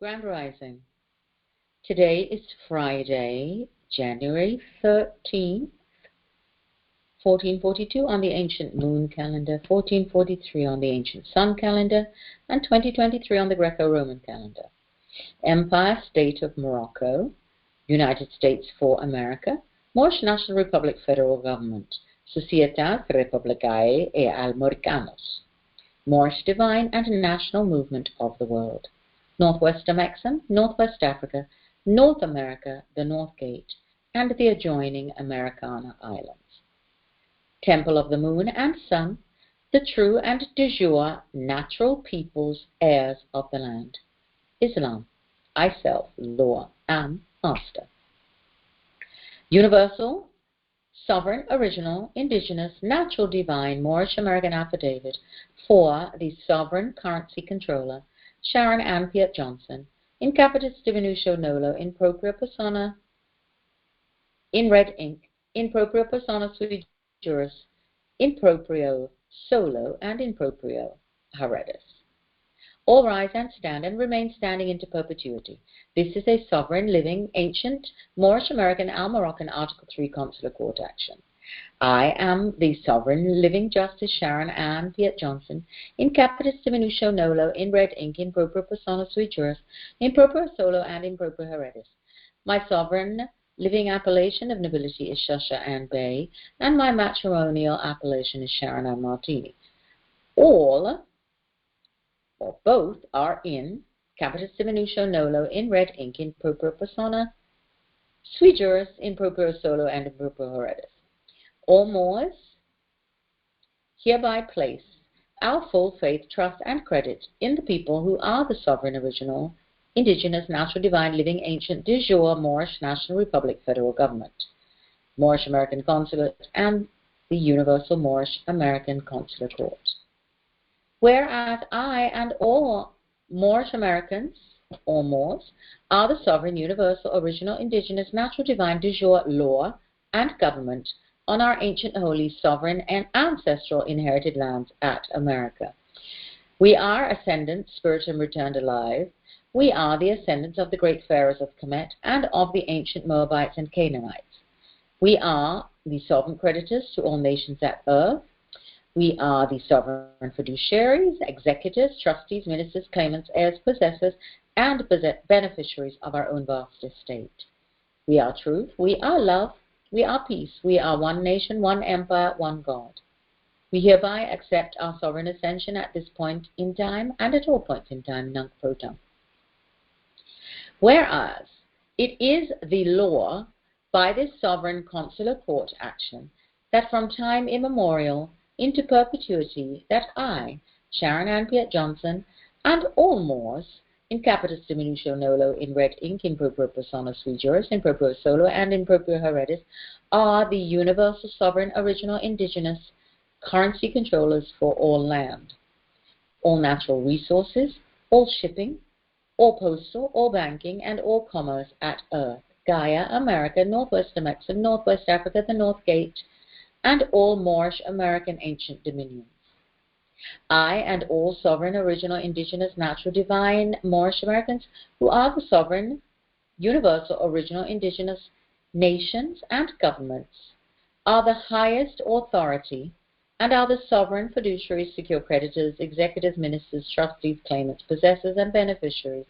Grand Rising. Today is Friday, January 13th, 1442 on the ancient moon calendar, 1443 on the ancient sun calendar, and 2023 on the Greco-Roman calendar. Empire State of Morocco, United States for America, Moorish National Republic Federal Government, Societas Republicae e Americanos, Moorish Divine and National Movement of the World, Northwest American, Northwest Africa, North America, the North Gate, and the adjoining Americana Islands. Temple of the Moon and Sun, the true and de jure natural peoples, heirs of the land. Islam, I self, law, am master. Universal, sovereign, original, indigenous, natural, divine, Moorish American affidavit for the sovereign currency controller, Sharon and Peart Johnson, in capitis dimiutio nolo, in propria persona, in red ink, in propria persona sui juris, in proprio solo, and in proprio heredis. All rise and stand and remain standing into perpetuity. This is a sovereign, living, ancient, Moorish American, Moroccan Article 3 consular court action. I am the sovereign, living Justice Sharon and Peart Johnson, in capitis dimiutio nolo, in red ink, in propria persona sui juris, in proprio solo, and in proprio heredis. My sovereign, living appellation of nobility is Shasha and Bay, and my matrimonial appellation is Sharon and Martini. All, or both, are in capitis dimiutio nolo, in red ink, in propria persona sui juris, in proprio solo, and in proprio heredis. All Moors hereby place our full faith, trust, and credit in the people who are the sovereign, original, indigenous, natural, divine, living, ancient, de jure Moorish National Republic Federal Government, Moorish American Consulate, and the Universal Moorish American Consular Court. Whereas I and all Moorish Americans, or Moors, are the sovereign, universal, original, indigenous, natural, divine, de jure law and government on our ancient, holy, sovereign, and ancestral inherited lands at America. We are ascendants, spirit and returned alive. We are the ascendants of the great pharaohs of Kemet and of the ancient Moabites and Canaanites. We are the sovereign creditors to all nations at earth. We are the sovereign fiduciaries, executors, trustees, ministers, claimants, heirs, possessors, and beneficiaries of our own vast estate. We are truth. We are love. We are peace. We are one nation, one empire, one God. We hereby accept our sovereign ascension at this point in time and at all points in time, tunq.whereaz. Whereas it is the law by this sovereign consular court action that from time immemorial into perpetuity that I, Sharon and Peart Johnson, and all Moors, in capitis dimiutio nolo, in red ink, in propria persona sui juris, in proprio solo, and in proprio heredis, are the universal, sovereign, original, indigenous currency controllers for all land, all natural resources, all shipping, all postal, all banking, and all commerce at earth, Gaia, America, Northwest America, Northwest Africa, the North Gate, and all Moorish American ancient dominions. I and all sovereign, original, indigenous, natural, divine Moorish Americans who are the sovereign, universal, original, indigenous nations and governments are the highest authority and are the sovereign fiduciaries, secure creditors, executors, ministers, trustees, claimants, possessors, and beneficiaries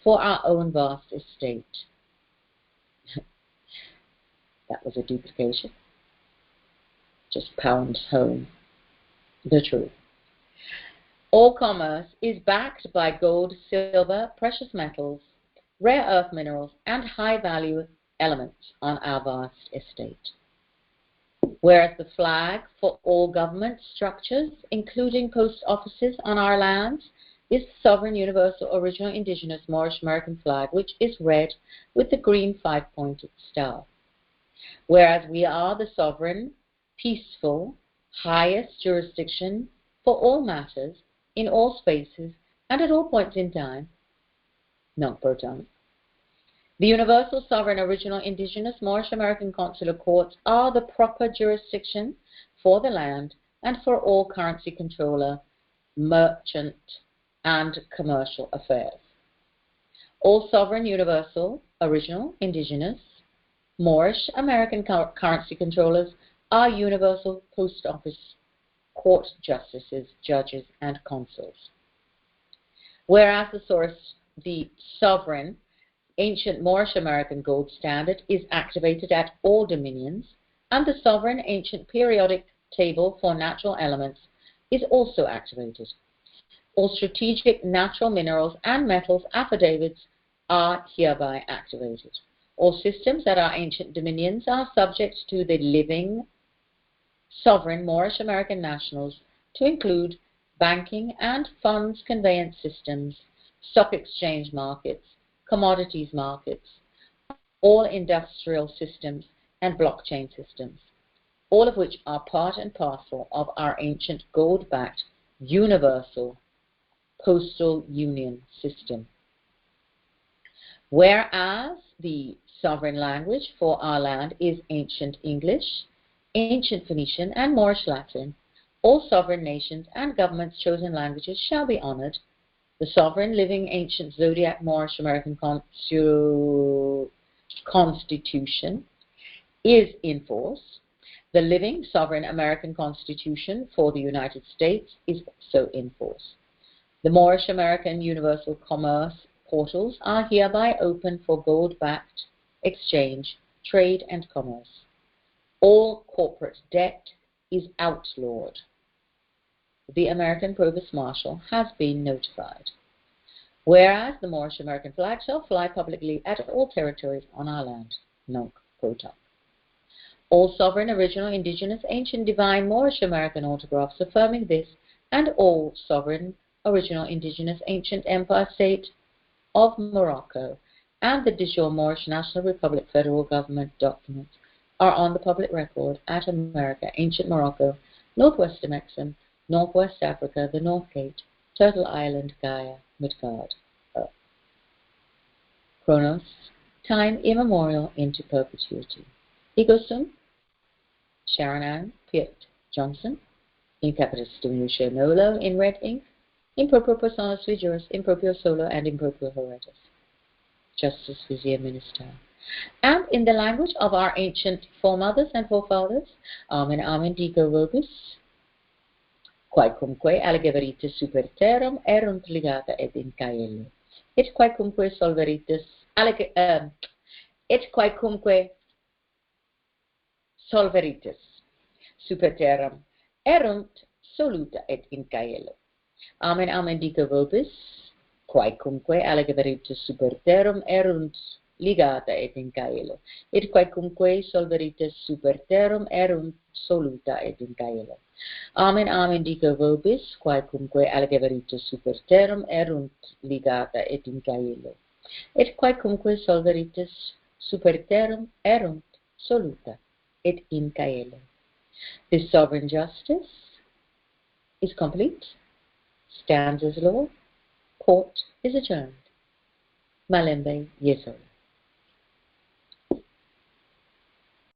for our own vast estate. That was a duplication. Just pounds home the truth. All commerce is backed by gold, silver, precious metals, rare earth minerals, and high-value elements on our vast estate. Whereas the flag for all government structures, including post offices on our lands, is the sovereign, universal, original, indigenous, Moorish American flag, which is red with the green five-pointed star. Whereas we are the sovereign, peaceful, highest jurisdiction for all matters, in all spaces, and at all points in time, tunq. The universal, sovereign, original, indigenous, Moorish American consular courts are the proper jurisdiction for the land and for all currency controller, merchant, and commercial affairs. All sovereign, universal, original, indigenous, Moorish American currency controllers are universal post office court justices, judges, and consuls. Whereas the sovereign ancient Moorish American gold standard is activated at all dominions, and the sovereign ancient periodic table for natural elements is also activated. All strategic natural minerals and metals affidavits are hereby activated. All systems that are ancient dominions are subject to the living sovereign Moorish American nationals, to include banking and funds conveyance systems, stock exchange markets, commodities markets, all industrial systems, and blockchain systems, all of which are part and parcel of our ancient gold-backed universal postal union system. Whereas the sovereign language for our land is ancient English, ancient Phoenician, and Moorish Latin, all sovereign nations and governments' chosen languages shall be honored. The sovereign living ancient zodiac Moorish American Constitution is in force. The living sovereign American Constitution for the United States is also in force. The Moorish American Universal Commerce portals are hereby open for gold-backed exchange, trade, and commerce. All corporate debt is outlawed. The American Provost Marshal has been notified. Whereas the Moorish American flag shall fly publicly at all territories on our land, tunq.whereaz. All sovereign, original, indigenous, ancient, divine Moorish American autographs affirming this, and all sovereign, original, indigenous, ancient empire state of Morocco and the de jure Moorish National Republic federal government documents are on the public record at America, ancient Morocco, northwest Mexico, northwest Africa, the North Cape, Turtle Island, Gaia, Midgard, Earth. Chronos, time immemorial into perpetuity. Ego sum, Sharon, Peart, Johnson, in capitis dimiutio nolo, in red ink, in proprio persona sui juris, in proprio solo, and in proprio heretis. Justice Vizier Minister. And in the language of our ancient foremothers and forefathers, Amen, Amen, Dico Vobis, quaecumque allegeveritis super terram erunt ligata et in caello, et quaecumque solveritis super terram erunt soluta et in caello. Amen, Amen, Dico Vobis, quaecumque allegeveritis super terram erunt ligata et in caello, et quaecumque solveritis super terram erunt soluta et in caello. Amen, Amen, Dico Vobis, quaecumque allegeveritis super terram erunt ligata et in caello, et quaecumque solveritis super terram erunt soluta et in caello. This sovereign justice is complete, stands as law, court is adjourned. Malembe Yeso.